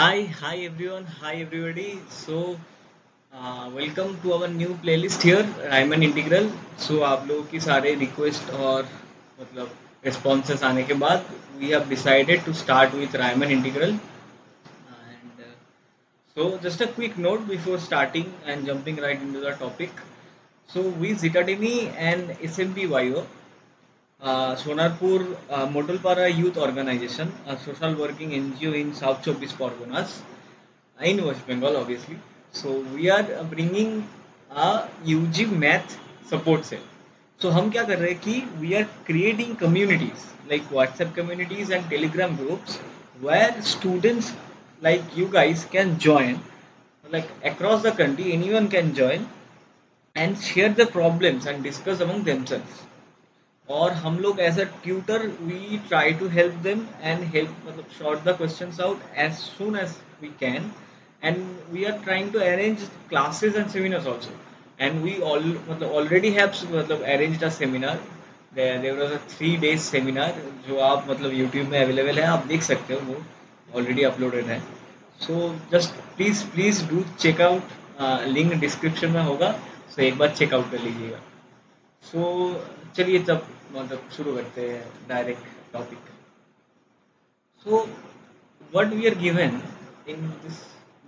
Hi everyone, hi everybody. Welcome to our new playlist here, Riemann Integral. आप लोगों की सारे रिक्वेस्ट और मतलब responses आने के बाद we have decided to start with Riemann Integral. And just a quick note before starting and jumping right into the topic. So we Zitadini and SMPYO, Sonarpur Modulpara Youth Organization, a social working NGO in South Chobis Parganas, in West Bengal, obviously. So we are bringing a UG math support cell. So हम क्या कर रहे हैं कि we are creating communities like WhatsApp communities and Telegram groups where students like you guys can join, like across the country anyone can join and share the problems and discuss among themselves. और हम लोग as a tutor we try to help them and help मतलब sort the questions out as soon as we can and we are trying to arrange classes and seminars also and we all मतलब already have मतलब arranged a seminar there was a 3 days seminar जो आप मतलब YouTube में available है, आप देख सकते हो, वो ऑलरेडी अपलोडेड है. So just please do check out, link description में होगा, सो एक बार चेकआउट कर लीजिएगा. सो चलिए तब मतलब शुरू करते हैं direct topic. So what we are given in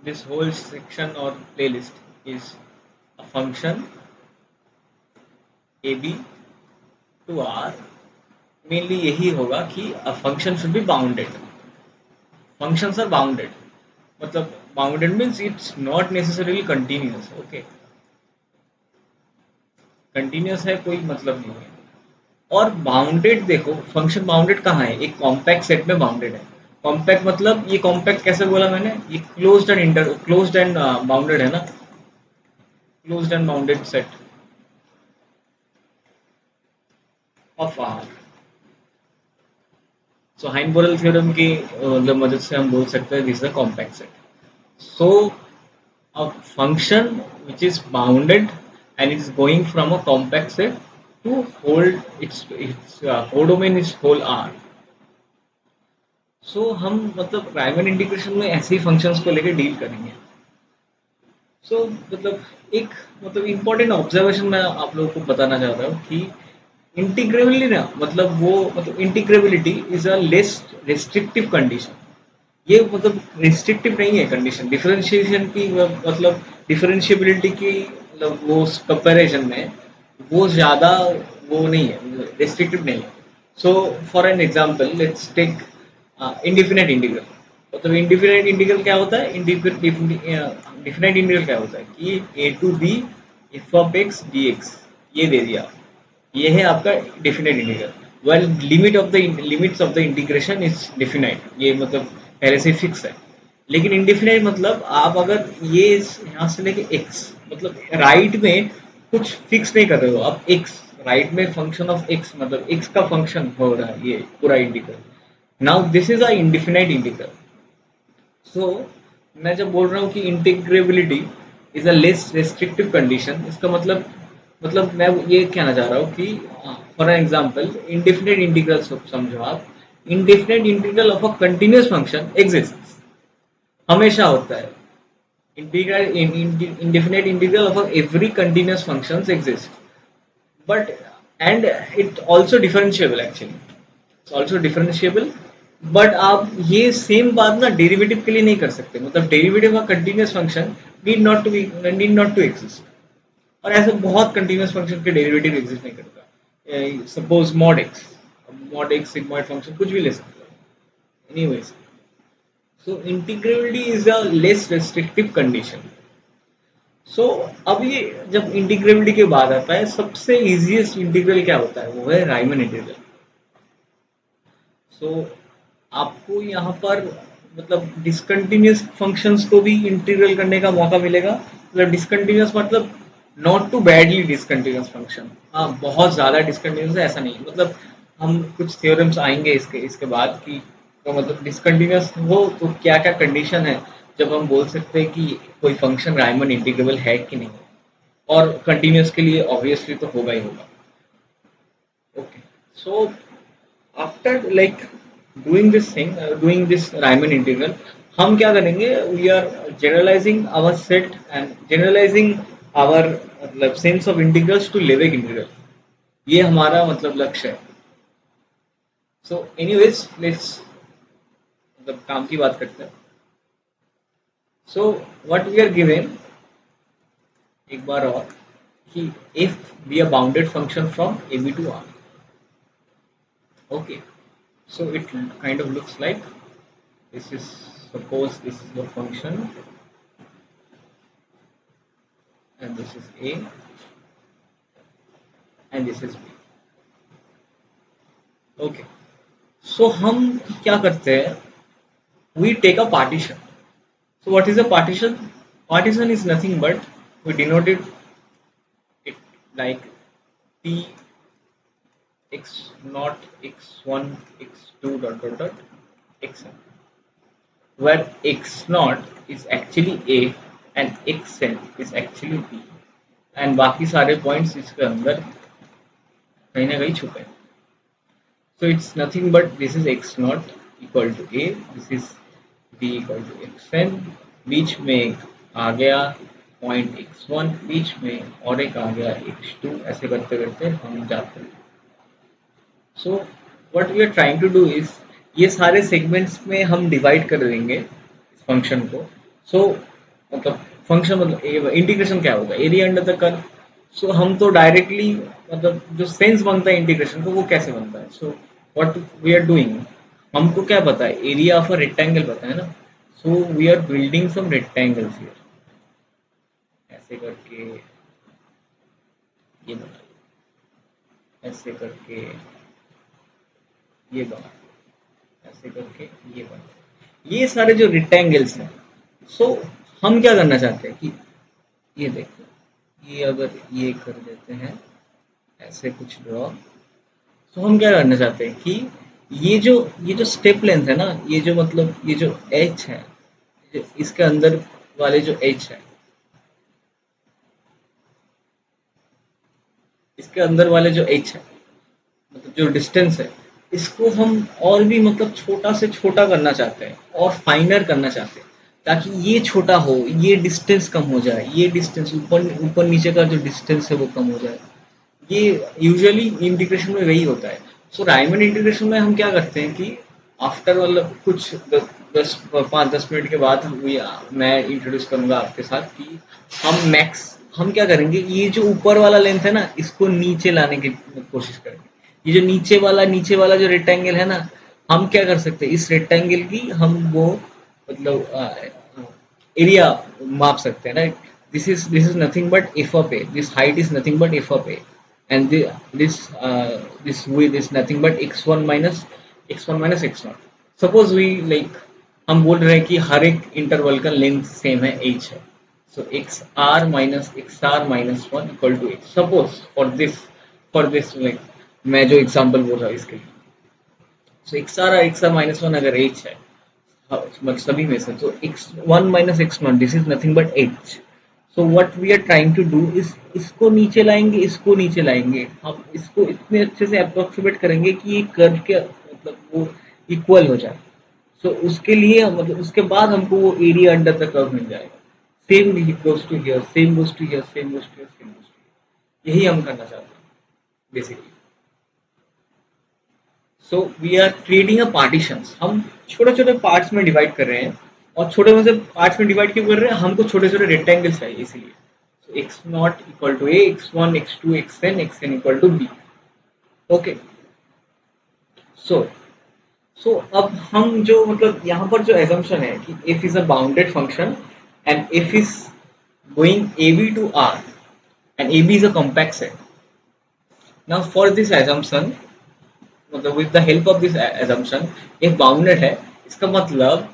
this whole section और playlist is a function A B to R. Mainly यही होगा कि a function should be bounded. Functions are bounded मतलब bounded means it's not necessarily continuous. Okay, continuous है कोई मतलब नहीं है. और बाउंडेड देखो, फंक्शन बाउंडेड कहाँ है? एक कॉम्पैक्ट सेट में बाउंडेड है. कॉम्पैक्ट मतलब ये कॉम्पैक्ट कैसे बोला मैंने? ये क्लोज्ड एंड बाउंडेड है ना, closed and bounded set of R. So Heine Borel theorem की मदद से हम बोल सकते हैं this is a compact set. So a function which is bounded and it is going from a compact set to hold its codomain is whole R. सो हम मतलब Riemann integration में ऐसे ही फंक्शंस को लेकर डील करेंगे. मतलब एक मतलब इम्पोर्टेंट ऑब्जर्वेशन मैं आप लोगों को बताना चाहता हूँ कि इंटीग्रेबिलिटी ना मतलब वो मतलब integrability is a less restrictive condition. ये मतलब रिस्ट्रिक्टिव नहीं है कंडीशन डिफरेंशिएशन की, मतलब डिफरेंशिएबिलिटी की मतलब वो कंपैरिजन में वो ज़्यादा वो नहीं है, रिस्ट्रिक्टिव नहीं है. So for an example let's take indefinite integral. मतलब इंडिफिनिट इंटीग्रल क्या होता है? डिफिनाइट इंटीग्रल क्या होता है कि a to b f of x d x ये दे दिया, ये है आपका definite integral. Well limits of the integration is definite, ये मतलब पहले से फिक्स है. लेकिन इंडिफिनाइट मतलब आप अगर ये यहाँ से लेके एक्स मतलब राइट में कुछ फिक्स नहीं कर रहे हो आप, एक्स राइट में फंक्शन ऑफ एक्स मतलब एक्स का फंक्शन हो रहा है ये पूरा integral. Now this is a indefinite integral. So मैं जब बोल रहा हूँ कि integrability is a less restrictive condition, इसका मतलब मैं ये कहना चाह रहा हूँ कि फॉर एग्जांपल इंडेफिनिट इंटीग्रल समझो आप. Indefinite integral of a continuous function exist, हमेशा होता है. Integral indefinite integral of every continuous functions exist, but and it also differentiable actually, it's also differentiable. But आप ये सेम बात ना डेरिवेटिव के लिए नहीं कर सकते. मतलब डेरिवेटिव का continuous function need not to exist. और ऐसे बहुत कंटिन्यूअस फंक्शन के डेरिवेटिव एग्जिस्ट नहीं करता. Suppose mod x sigmoid function कुछ भी ले सकते हो. Anyways, so integrability is a less restrictive condition. So अब ये जब इंटीग्रेबिलिटी के बाद आता है, सबसे इजीएस्ट इंटीग्रल क्या होता है? वो है राइमन इंटीग्रल. सो आपको यहाँ पर मतलब डिसकंटिन्यूअस फंक्शंस को भी इंटीग्रल करने का मौका मिलेगा. मतलब डिसकंटिन्यूअस मतलब not too badly discontinuous function. हाँ, बहुत ज़्यादा डिसकंटिन्यूअस है ऐसा नहीं. मतलब हम कुछ थ्योरम्स आएंगे इसके इसके बाद कि तो मतलब डिसकंटिन्यूअस हो तो क्या क्या कंडीशन है जब हम बोल सकते हैं कि कोई फंक्शन राइमन इंटीग्रेबल है कि नहीं. और कंटिन्यूअस के लिए ऑब्वियसली तो होगा ही होगा. Okay, so after like doing this Riemann integral, हम क्या करेंगे, we are generalizing our set and generalizing our मतलब sense of integrals to Lebesgue integral. ये हमारा मतलब लक्ष्य है। सो एनीवेज लेट्स मतलब काम की बात करते हैं। So what we are given एक बार और कि if B a bounded function from A B to R, okay, so it kind of looks like this is, suppose this is the function and this is a and this is b, okay. So हम क्या करते हैं, we take a partition. So what is a partition? Partition is nothing but we denoted it like p x naught x1 x2 dot dot dot xn, where x naught is actually a and xn is actually b, and बाकी सारे points इसके अंदर कहीं ना कहीं छुपे हैं। So it's nothing but this is x not equal to a, this is b equal to x n, बीच में एक आ गया पॉइंट एक्स वन, बीच में और एक आ गया एक्स टू, ऐसे करते करते हम जाते हैं। So what we are trying to do is ये सारे सेगमेंट्स में हम डिवाइड कर देंगे इस फंक्शन को। सो मतलब फंक्शन मतलब इंटीग्रेशन क्या होगा, एरिया अंडर द कर्व। सो हम तो डायरेक्टली मतलब जो सेंस बनता है इंटीग्रेशन को वो कैसे बनता है। So what we are doing, हमको क्या पता है, एरिया ऑफ अ रेक्टेंगल पता है ना। So we are building some rectangles here, ऐसे करके ये बना, ऐसे करके ये बना, ऐसे करके ये बना, ये सारे जो रेक्टेंगल्स हैं। सो हम क्या करना चाहते हैं कि ये देखो, ये अगर ये कर देते हैं ऐसे कुछ ड्रॉ, तो हम क्या करना चाहते हैं कि ये जो स्टेप लेंथ है ना, ये जो मतलब ये जो एच है, इसके अंदर वाले जो एच है, इसके अंदर वाले जो एच है मतलब जो डिस्टेंस है, इसको हम और भी मतलब छोटा से छोटा करना चाहते हैं और फाइनर करना चाहते हैं, ताकि ये छोटा हो, ये डिस्टेंस कम हो जाए, ये डिस्टेंस ऊपर ऊपर नीचे का जो डिस्टेंस है वो कम हो जाए। ये यूजुअली इंटीग्रेशन में वही होता है। सो रायमंड इंटीग्रेशन में हम क्या करते हैं कि आफ्टर मतलब कुछ 5-10 मिनट के बाद मैं इंट्रोड्यूस करूंगा आपके साथ कि हम क्या करेंगे, ये जो ऊपर वाला लेंथ है ना, इसको नीचे लाने की कोशिश करेंगे। ये जो नीचे वाला जो रेक्टेंगल है ना, हम क्या कर सकते हैं, इस रेक्टेंगल की हम वो मतलब एरिया माप सकते हैं ना। This is nothing but F of A, this height is nothing but F of A, and this width is nothing but x1 minus x naught. Suppose we like हम बोल रहे हैं कि हर एक इंटरवल का लेंथ सेम है h है। So xr minus 1 equal to h, suppose for this like मैं जो एग्जांपल बोल रहा हूँ इसके लिए। सो xr minus 1 अगर h है, हाँ, मतलब सभी में से, तो x1 minus x0 this is nothing but h। So what we are trying to do is इसको नीचे लाएंगे, इसको नीचे लाएंगे, हम इसको इतने अच्छे से अप्रोक्सीमेट करेंगे कि ये कर्व के मतलब वो इक्वल हो जाए। सो उसके लिए मतलब उसके बाद हमको वो एरिया अंडर द कर्व मिल जाएगा। Same goes to here, same goes to here, same goes to here, same goes to, यही हम करना चाहते हैं basically. So we are creating a partitions, हम छोटे छोटे पार्ट्स में डिवाइड कर रहे हैं। और छोटे में से पार्ट्स में डिवाइड क्यों कर रहे हैं, हमको छोटे छोटे रेक्टेंगल्स चाहिए इसीलिए। So x not equal to a, x1 x2 xn equal to b, okay. So so अब हम जो मतलब यहाँ पर जो एजम्पशन है कि f is a bounded function and f is going ab to r and ab is a compact set. Now for this assumption मतलब with the help of this assumption f bounded है, इसका मतलब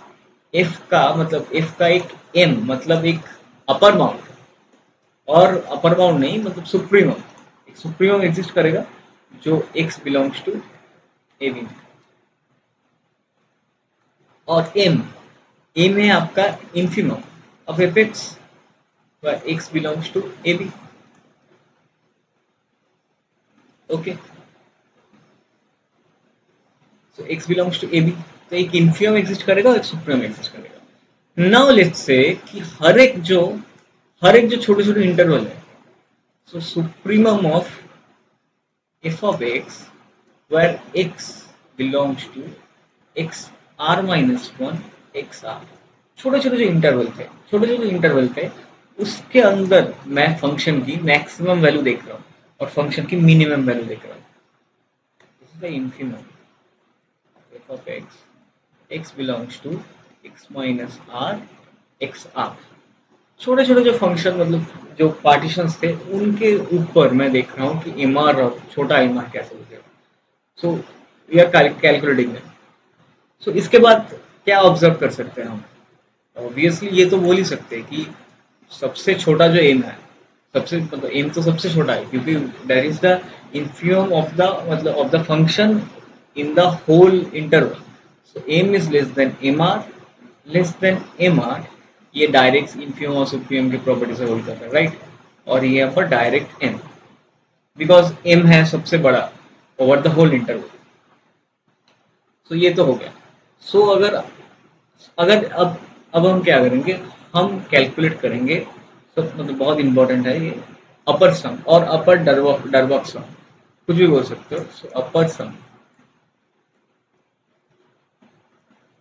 f का एक m मतलब एक upper bound, और upper bound नहीं मतलब सुप्रीमम, एक सुप्रीमम एग्जिस्ट करेगा जो x belongs to a b. और m है आपका infimum of f x, x belongs to a b, okay. So x belongs to a b, तो एक इंफिमम एग्जिस्ट करेगा और एक सुप्रीमम एग्जिस्ट करेगा। नाउ लेट्स से कि हर एक जो छोटे छोटे इंटरवल है, so supremum of f of x where x belongs to x r minus 1 x r, छोटे छोटे जो इंटरवल थे उसके अंदर मैं फंक्शन की मैक्सिमम वैल्यू देख रहा हूँ और फंक्शन की मिनिमम वैल्यू देख रहा हूँ. This is the infimum f of x belongs to x minus r x r. छोटे छोटे जो फंक्शन मतलब जो पार्टीशंस थे उनके ऊपर मैं देख रहा हूँ कि एम आर छोटा एम आर कैसे दिखेगा. So we are calculating that. So इसके बाद क्या ऑब्जर्व कर सकते हैं हम? ऑब्वियसली ये तो बोल ही सकते हैं कि सबसे छोटा जो एम है, सबसे मतलब एम तो सबसे छोटा है क्योंकि that is the infimum of the मतलब of the function in the whole interval. So m is less than M r. ये डायरेक्ट इंफिनिमम और सुप्रीम की प्रॉपर्टी से होल्ड करता है, राइट? और ये यहाँ पर डायरेक्ट एम, बिकॉज एम है सबसे बड़ा ओवर द होल इंटरवल. सो ये तो हो गया. सो अगर अगर अब हम क्या करेंगे, हम कैलकुलेट करेंगे. सब मतलब बहुत इंपॉर्टेंट है ये, अपर सम और अपर डरवॉक सम, कुछ भी बोल सकते हो. सो अपर सम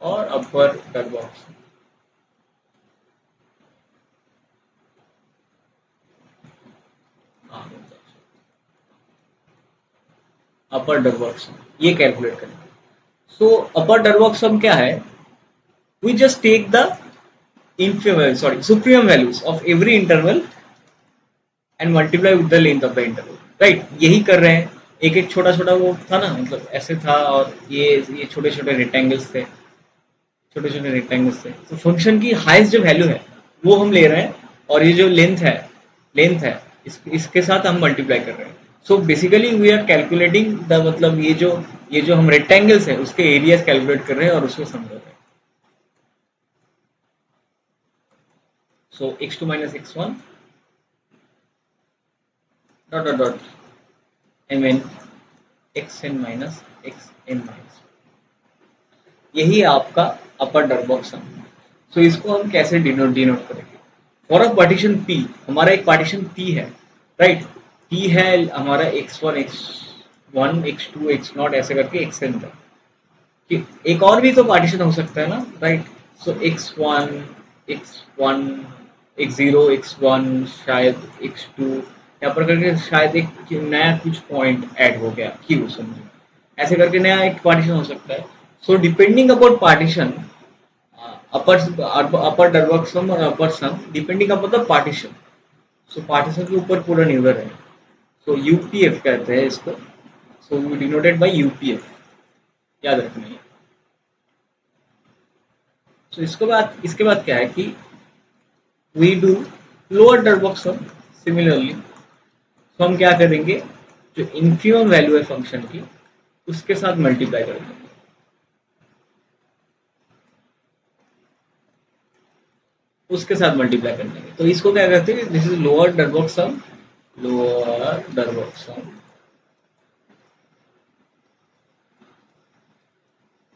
और अपर डरवॉक सम. अपर डरवॉक सम ये कैलकुलेट करेंगे. सो अपर डरवॉक सम क्या है? We just take the supreme values of every interval and multiply with the length of the interval, right? यही कर रहे हैं. एक एक छोटा छोटा वो था ना, मतलब ऐसे था और ये छोटे छोटे रेक्टेंगल्स थे, तो फंक्शन की हाईएस्ट जो वैल्यू है वो हम ले रहे हैं और ये जो लेंथ है इसके साथ हम मल्टीप्लाई कर रहे हैं. So basically we are calculating the मतलब ये जो हम रेक्टेंगल्स है उसके एरियाज कैलकुलेट कर रहे हैं और उसको समझ रहे हैं. So x2 minus x1 dot mn xn minus xn minus, यही है आपका अपर डरवॉक सम. सो इसको हम कैसे डिनोट करेंगे? फॉर अ पार्टीशन P, हमारा एक पार्टीशन P है, राइट? P है हमारा x1 x1 x2 x0 ऐसे करके xn तक. कि एक और भी तो पार्टीशन हो सकता है ना, राइट? सो x1 x1 x0 x1 शायद x2 यहाँ पर करके शायद एक नया कुछ पॉइंट ऐड हो गया क्यों समझो, ऐसे करके नया एक पार्टीशन हो सकता है. So depending about partition, upper Darboux sum और upper sum depending upon the partition. So partition के ऊपर पूरा निर्भर है. सो यूपीएफ कहते हैं इसको. So we denoted by UPF, याद रखना है. सो इसके बाद क्या है कि we do lower Darboux sum similarly. तो हम क्या करेंगे, जो इन्फिनिमम वैल्यू है फंक्शन की उसके साथ मल्टीप्लाई करेंगे. उसके साथ मल्टीप्लाई कर देंगे. तो इसको क्या कहते हैं? This is lower Darboux sum.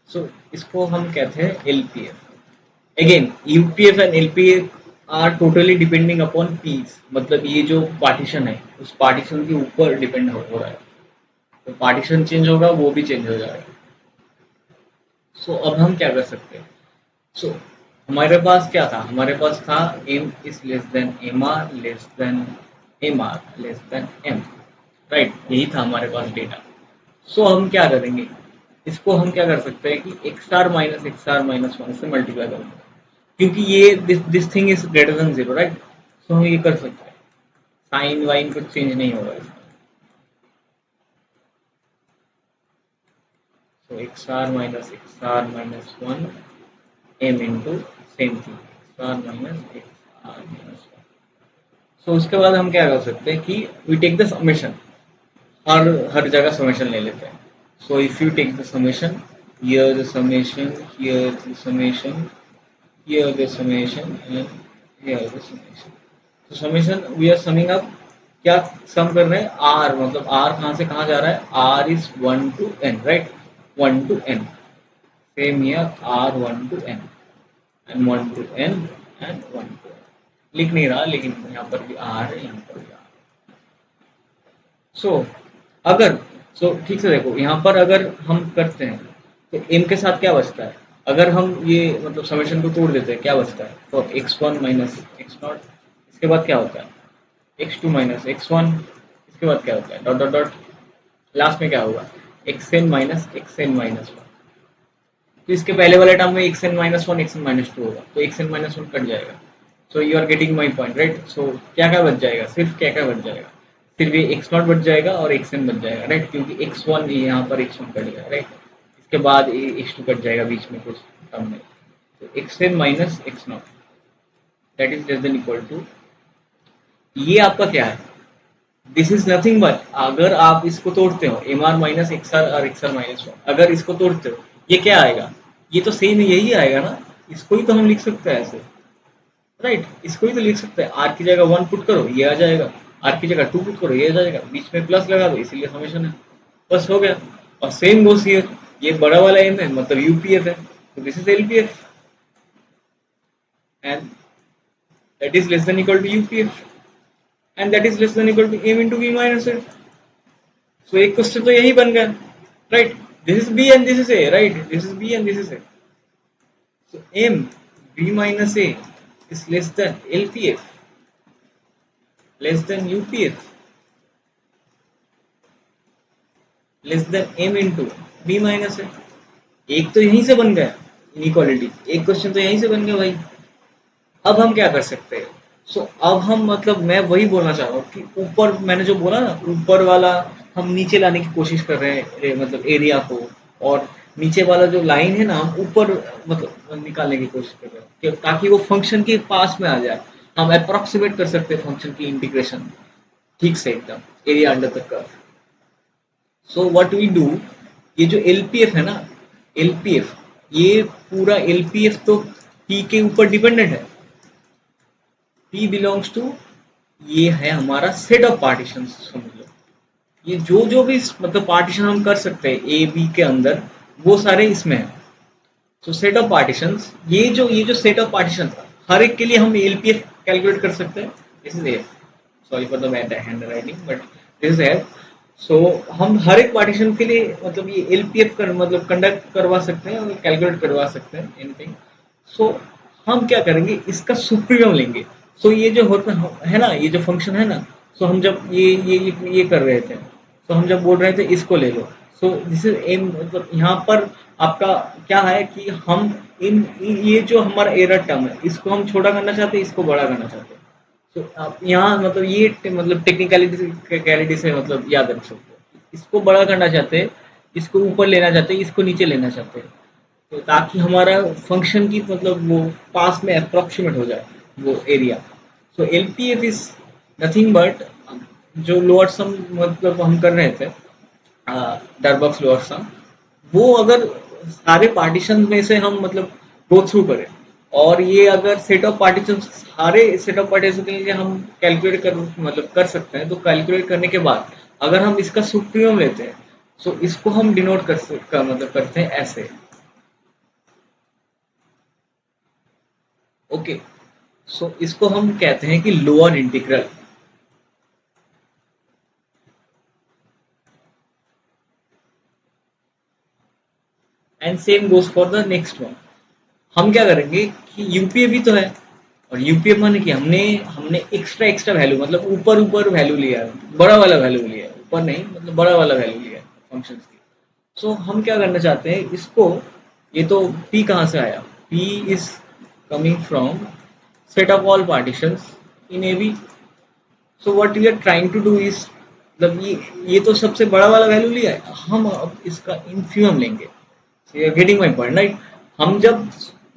So इसको हम कहते हैं LPF. Again UPF and LPF are totally depending upon P's, मतलब ये जो पार्टीशन है उस पार्टीशन के ऊपर डिपेंड हो रहा है. तो पार्टीशन चेंज होगा वो भी चेंज हो जाएगा. सो अब हम क्या कर सकते हैं? सो हमारे पास क्या था? हमारे पास था M is less than M are less than M, right? यही था हमारे पास डेटा. सो हम क्या करेंगे, इसको हम क्या कर सकते हैं कि एक्स आर माइनस वन से मल्टीप्लाई करेंगे क्योंकि ये this thing is greater than zero, right? So हम ये कर सकते हैं. साइन वाइन कुछ चेंज नहीं होगा इसमें. So xr minus 1 m into same thing xr minus 1. So उसके बाद हम क्या कर सकते हैं कि we take the summation, हर जगह समेशन ले लेते हैं. So if you take the summation, here the summation, here the summation, here the summation and here the summation. So summation we are summing up. क्या सम कर रहे हैं? r, मतलब r कहाँ से कहाँ जा रहा है? r is 1 to n, right? 1 to n. Same here r 1 to n. And 1 to n and 1 to n। लिख नहीं रहा लेकिन यहाँ पर भी r है, यहाँ पर भी r। सो अगर ठीक से देखो, यहाँ पर अगर हम करते हैं तो m के साथ क्या बचता है, अगर हम ये मतलब समेशन को तोड़ देते हैं क्या बचता है, तो x1 माइनस एक्स नॉट, इसके बाद क्या होता है x2 माइनस x1, इसके बाद क्या होता है डॉट डॉट डॉट, लास्ट में क्या होगा xn minus xn minus one. तो इसके पहले वाले टर्म में xn minus one xn minus two होगा, तो xn माइनस वन कट जाएगा। So you are getting my point right. So क्या क्या बच जाएगा, सिर्फ क्या क्या बच जाएगा, सिर्फ ये एक्स नॉट बच जाएगा और एक्स एन बच जाएगा राइट, क्योंकि एक्स वन यहाँ पर एक्स वन कट गया राइट। इसके बाद एक्स टू कट जाएगा बीच में कुछ टर्म में, तो X N minus X naught that is less than equal to, ये आपका क्या है, दिस इज नथिंग बट, अगर आप इसको तोड़ते हो M R minus X R और एक्स आर माइनस वन, अगर इसको तोड़ते हो ये क्या आएगा, ये तो सेम यही आएगा ना, इसको ही तो हम लिख सकते हैं ऐसे राइट, इसको ही तो लिख सकते हैं, आर की जगह वन पुट करो ये आ जाएगा, आर की जगह टू पुट करो ये आ जाएगा, बीच में प्लस लगा दो इसीलिए समेशन है, बस हो गया। और सेम गोस हियर, ये बड़ा वाला एम है मतलब यूपीएफ है, तो this is LPF and that is less than equal to UPF and that is less than equal to m into B minus a. So एक क्वेश्चन तो यही बन गया right, this is b and this is a right, this is b and this is a, so m b minus a is less than LPF, less than UPF, less than M into B minus है। एक तो यहीं से बन गया inequality, एक question तो यहीं से बन गया भाई। अब हम क्या कर सकते हैं, अब हम मतलब मैं वही बोलना चाह रहा हूँ कि ऊपर मैंने जो बोला ना, ऊपर वाला हम नीचे लाने की कोशिश कर रहे हैं मतलब एरिया को, और नीचे वाला जो लाइन है ना हम ऊपर मतलब निकालने की कोशिश कर रहे हैं ताकि वो फंक्शन के पास में आ जाए, हम अप्रोक्सीमेट कर सकते हैं फंक्शन की इंटीग्रेशन ठीक से एकदम area under the curve. So what we do, ये जो एलपीएफ है ना, एलपीएफ, ये पूरा एलपीएफ तो पी के ऊपर डिपेंडेंट है, P बिलोंग्स टू, ये है हमारा सेट ऑफ पार्टीशन, समझ लो ये जो जो भी मतलब पार्टीशन हम कर सकते हैं ए बी के अंदर वो सारे इसमें है। सो सेट ऑफ पार्टीशंस, ये जो सेट ऑफ पार्टीशन था हर एक के लिए हम एलपीएफ कैलकुलेट कर सकते हैं, this is f, sorry for the bad hand writing but this is f. So हम हर एक पार्टीशन के लिए मतलब ये एलपीएफ कर मतलब कंडक्ट करवा सकते हैं और कैलकुलेट करवा सकते हैं एनीथिंग। सो हम क्या करेंगे, इसका सुप्रीमम लेंगे। सो ये जो होता है ना, ये जो फंक्शन है ना, सो हम जब ये कर रहे थे, सो हम जब बोल रहे थे इसको ले लो, सो दिस इज एम, मतलब यहाँ पर आपका क्या है कि हम ये जो हमारा एरर टर्म है इसको हम छोटा करना चाहते हैं, इसको बड़ा करना चाहते हैं। तो आप यहाँ मतलब ये मतलब टेक्निकलिटी से मतलब याद रख सकते हो, इसको बड़ा करना चाहते हैं, इसको ऊपर लेना चाहते हैं, इसको नीचे लेना चाहते हैं, तो ताकि हमारा फंक्शन की मतलब वो पास में अप्रोक्सीमेट हो जाए वो area. So LPF is nothing but, जो लोअर सम मतलब हम कर रहे थे डरबॉक्स लोअर सम, वो अगर सारे पार्टीशन में से हम मतलब गो थ्रू करें, और ये अगर सेट ऑफ पार्टीशन सारे सेट ऑफ पार्टीशन के लिए हम कैलकुलेट कर मतलब कर सकते हैं, तो कैलकुलेट करने के बाद अगर हम इसका सुप्रीमम लेते हैं, सो इसको हम डिनोट मतलब करते हैं ऐसे, ओके। सो इसको हम कहते हैं कि lower integral, and same goes for the next one. हम क्या करेंगे कि यूपीए भी तो है, और यूपीए माने कि हमने हमने एक्स्ट्रा एक्स्ट्रा वैल्यू मतलब ऊपर ऊपर वैल्यू लिया है, बड़ा वाला वैल्यू लिया है, ऊपर नहीं मतलब बड़ा वाला वैल्यू लिया है फंक्शन की। सो हम क्या करना चाहते हैं इसको, ये तो p कहाँ से आया, p is coming from set of all partitions in A B. So what we are trying to do is, मतलब ये तो सबसे बड़ा वाला वैल्यू लिया है, हम अब इसका इन्फीमम लेंगे, you are getting my point right. हम जब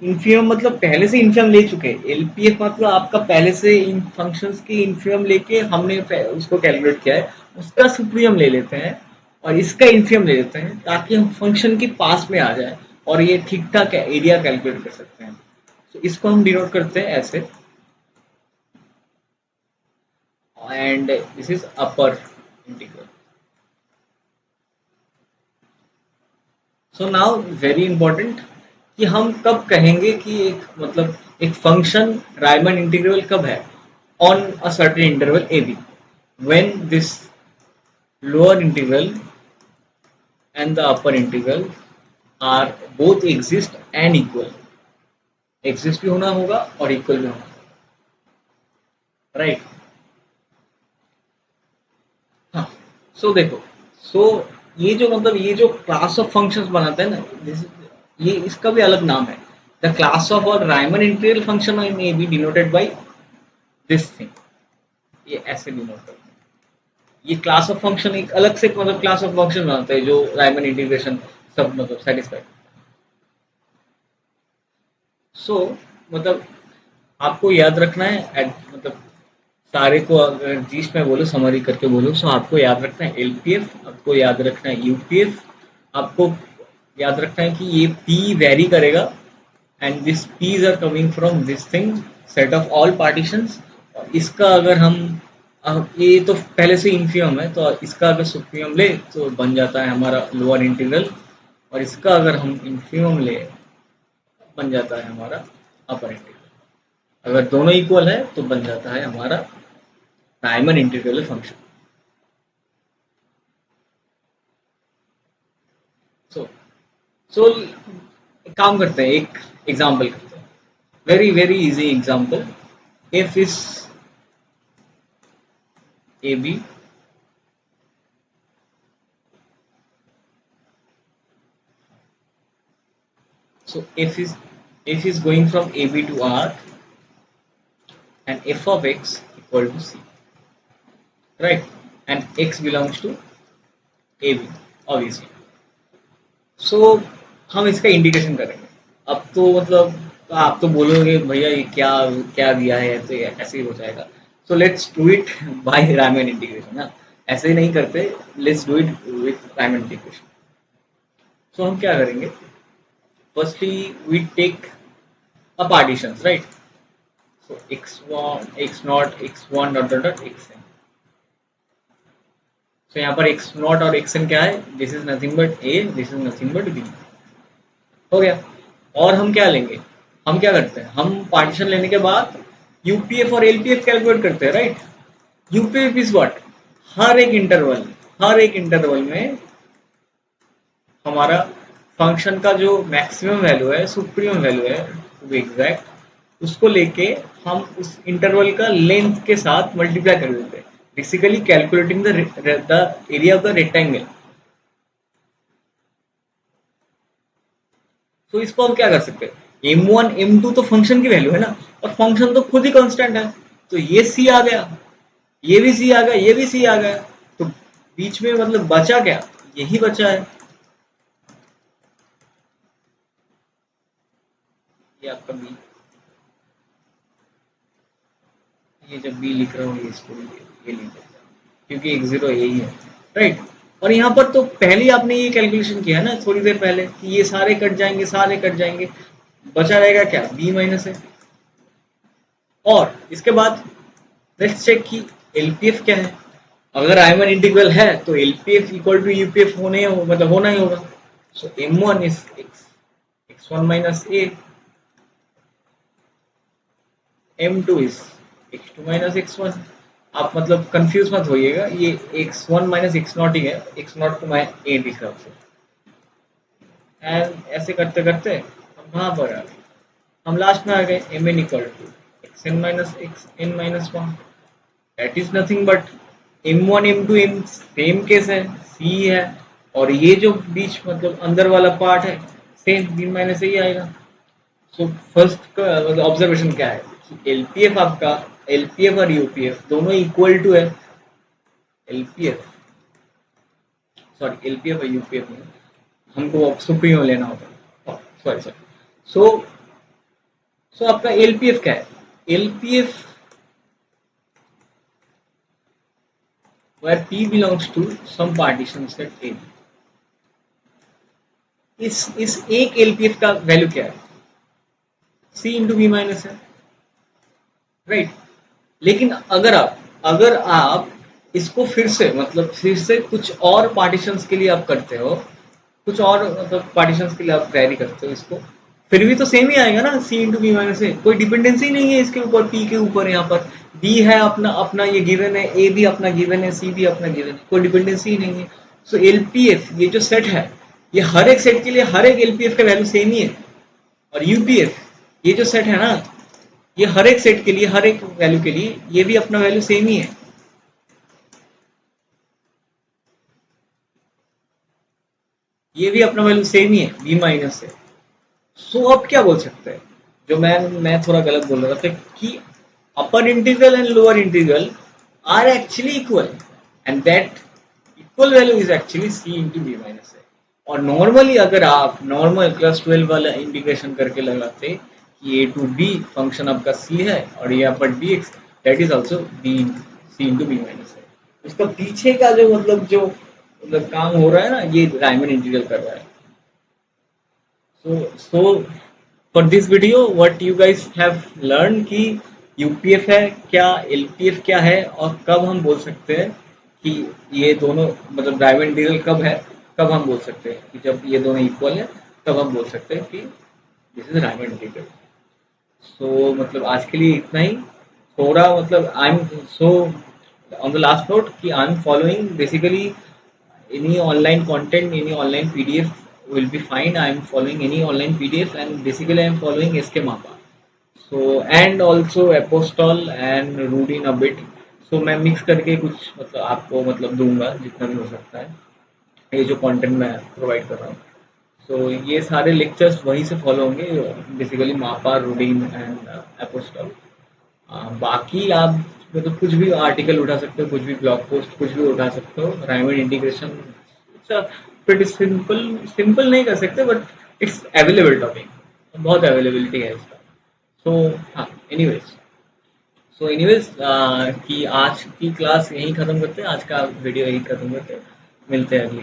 इन्फीमम मतलब पहले से इन्फीमम ले चुके हैं, एलपीएफ मतलब आपका पहले से इन फंक्शंस की इन्फीमम लेके हमने उसको कैलकुलेट किया है, उसका सुप्रीम ले लेते हैं और इसका इन्फीमम ले लेते हैं ताकि हम फंक्शन के पास में आ जाए और ये ठीक ठाक एरिया कैलकुलेट कर सकते हैं। तो इसको हम डिनोट करते हैं ऐसे, and this is upper integral. So now very important, कि हम कब कहेंगे कि एक मतलब एक फंक्शन रायमन इंटीग्रल कब है on a certain interval A B, when this lower integral and the upper integral are both exist and equal. Exist भी होना होगा और इक्वल भी होना होगा, राइट। हाँ, सो देखो, सो ये जो मतलब ये जो क्लास ऑफ फंक्शंस बनाते हैं ना, ये इसका भी अलग नाम है। द क्लास ऑफ और Riemann integral function may be denoted by this thing. ये ऐसे डिनोट करते हैं। ये क्लास ऑफ फंक्शन एक अलग से मतलब क्लास ऑफ फंक्शन बनाते हैं जो रायमन इंटीग्रेशन सब मतलब सेटिस्फाई। सो मतलब आपको याद रखना है मतलब सारे को अगर जीस में बोलो समरी करके बोलो, सो आपको याद रखना है एलपीएफ, आपको याद रखना है यूपीएफ, आपको याद रखना है कि ये पी वेरी करेगा and these P's are coming from this thing set of all partitions. इसका अगर हम ये तो पहले से इन्फियम है, तो इसका अगर सुप्रीम ले तो बन जाता है हमारा लोअर इंटीग्रल, और इसका अगर हम इन्फियम ले बन जाता है हमारा अपर इंटीग्रल। अगर दोनों इक्वल है तो बन जाता है हमारा Riemann integral function. So so काम करते हैं, एक एग्जाम्पल करते हैं, very very easy example. If is A B so if is going from AB to R and f of x equal to C, right, and x belongs to AB obviously। so हम इसका indication करेंगे। अब तो मतलब आप तो बोलोगे भैया ये क्या क्या दिया है, तो ये ऐसे ही हो जाएगा। So let's do it by Riemann integration ना, ऐसे ही नहीं करते, let's do it with Riemann integration. So हम क्या करेंगे, firstly we take a partitions, right? So x1 x naught x1 dot dot dot xn। so यहाँ पर x naught और xn क्या है, this is nothing but a, this is nothing but b। हो गया। और हम क्या लेंगे, हम क्या करते हैं, हम पार्टीशन लेने के बाद यूपीएफ और एलपीएफ कैलकुलेट करते हैं, राइट। यूपीएफ इज व्हाट, हर एक इंटरवल में हमारा फंक्शन का जो मैक्सिमम वैल्यू है, सुप्रीम वैल्यू है टू बी एग्जैक्ट, उसको लेके हम उस इंटरवल का लेंथ के साथ मल्टीप्लाई कर देते हैं, basically calculating the area of the rectangle. तो इसको हम क्या कर सकते हैं, m1 m2 तो फंक्शन की वैल्यू है ना, और फंक्शन तो खुद ही कांस्टेंट है, तो ये c आ गया, ये भी c आ गया, ये भी c आ गया, तो बीच में मतलब बचा क्या, यही बचा है, ये आपका b। ये जब बी लिख रहा हूँ ये इसको ये लिख देता हूँ क्योंकि एक जीरो यही है, राइट। और यहाँ पर तो पहले ही आपने ये कैलकुलेशन किया ना थोड़ी देर पहले कि ये सारे कट जाएंगे, सारे कट जाएंगे, बचा रहेगा क्या, बी माइनस है। और इसके बाद लेट्स चेक कि एलपीएफ क्या है। अगर रायमन इंटीग्रल है तो एलपीएफ इक्वल टू यूपीएफ मतलब होना ही होगा। सो m1 is x1 minus a, m2 is x2 minus x1। आप मतलब कंफ्यूज मत होइएगा, ये x1 माइनस x नॉट ही है, x नॉट को मैं a लिख रहा हूँ। एंड ऐसे करते करते हम वहां पर आ गए, हम लास्ट में आ गए mn equal to xn minus xn minus 1। That is nothing but m1 m2 m same case है, c है, और ये जो बीच मतलब अंदर वाला पार्ट है सेम b माइनस ही आएगा। सो फर्स्ट का मतलब ऑब्जर्वेशन क्या है कि एलपीएफ आपका, एलपीएफ और यूपीएफ दोनों इक्वल टू है। एलपीएफ सॉरी एलपीएफ और यूपीएफ में हमको सुप्रीम लेना होगा, सॉरी सॉरी। सो सो आपका एलपीएफ क्या है, LPF where p belongs to some partition set a। इस एक एलपीएफ का वैल्यू क्या है, c इंटू बी माइनस है, राइट। लेकिन अगर आप इसको फिर से कुछ और पार्टीशंस के लिए आप करते हो, कुछ और मतलब पार्टीशंस के लिए आप वैरी करते हो इसको, फिर भी तो सेम ही आएगा ना, सी इंटू बी माइनस ए, कोई डिपेंडेंसी नहीं है इसके ऊपर, पी के ऊपर। यहाँ पर बी है अपना अपना ये गिवन है, ए भी अपना गिवन है, सी भी अपना गिवन है, कोई डिपेंडेंसी ही नहीं है। सो एलपीएफ ये जो सेट है, ये हर एक सेट के लिए हर एक एलपीएफ का वैल्यू सेम ही है। और यूपीएफ ये जो सेट है ना, ये हर एक सेट के लिए हर एक वैल्यू के लिए ये भी अपना वैल्यू सेम ही है। ये भी अपना वैल्यू सेम ही है, बी माइनस है। सो अब क्या बोल सकते हैं, जो मैं थोड़ा गलत बोल रहा था कि upper integral and lower integral are actually equal, and that equal value is actually C into B minus है। और नॉर्मली अगर आप नॉर्मल क्लास 12 वाला इंटीग्रेशन करके लगाते कि ए टू बी फंक्शन आपका सी है और ये पर D X that is also be C into B minus है, उसका पीछे का जो मतलब काम हो रहा है ना, ये रायमन इंटीग्रल कर रहा है। So for this video, what you guys have learned कि यूपीएफ है क्या, एलपीएफ क्या है, और कब हम बोल सकते हैं कि ये दोनों मतलब डायमंड इंटीग्रल कब है, कब हम बोल सकते हैं कि जब ये दोनों इक्वल है, तब हम बोल सकते हैं कि this is diamond integral. So मतलब आज के लिए इतना ही। थोड़ा मतलब I am so on the last note कि I am following basically any online content, any online PDF will be fine. I am following any online PDF, and basically I am following SK Mapa. So and also Apostol and Rudin a bit. So मैं mix करके कुछ मतलब आपको मतलब दूंगा जितना भी हो सकता है, ये जो कंटेंट मैं प्रोवाइड कर रहा हूँ। सो ये सारे लेक्चर्स वहीं से फॉलो होंगे, बेसिकली मापा, रूडीन एंड एपोस्टल। बाकी आप मतलब कुछ भी आर्टिकल उठा सकते हो, कुछ भी ब्लॉग पोस्ट कुछ भी उठा सकते हो। Raymond integration it's pretty simple, simple नहीं कर सकते बट इट्स अवेलेबल टॉपिक, बहुत अवेलेबिलिटी है इसका। सो हाँ, एनीवेज कि आज की क्लास यहीं ख़त्म करते हैं, आज का वीडियो यहीं ख़त्म करते हैं, मिलते हैं अगली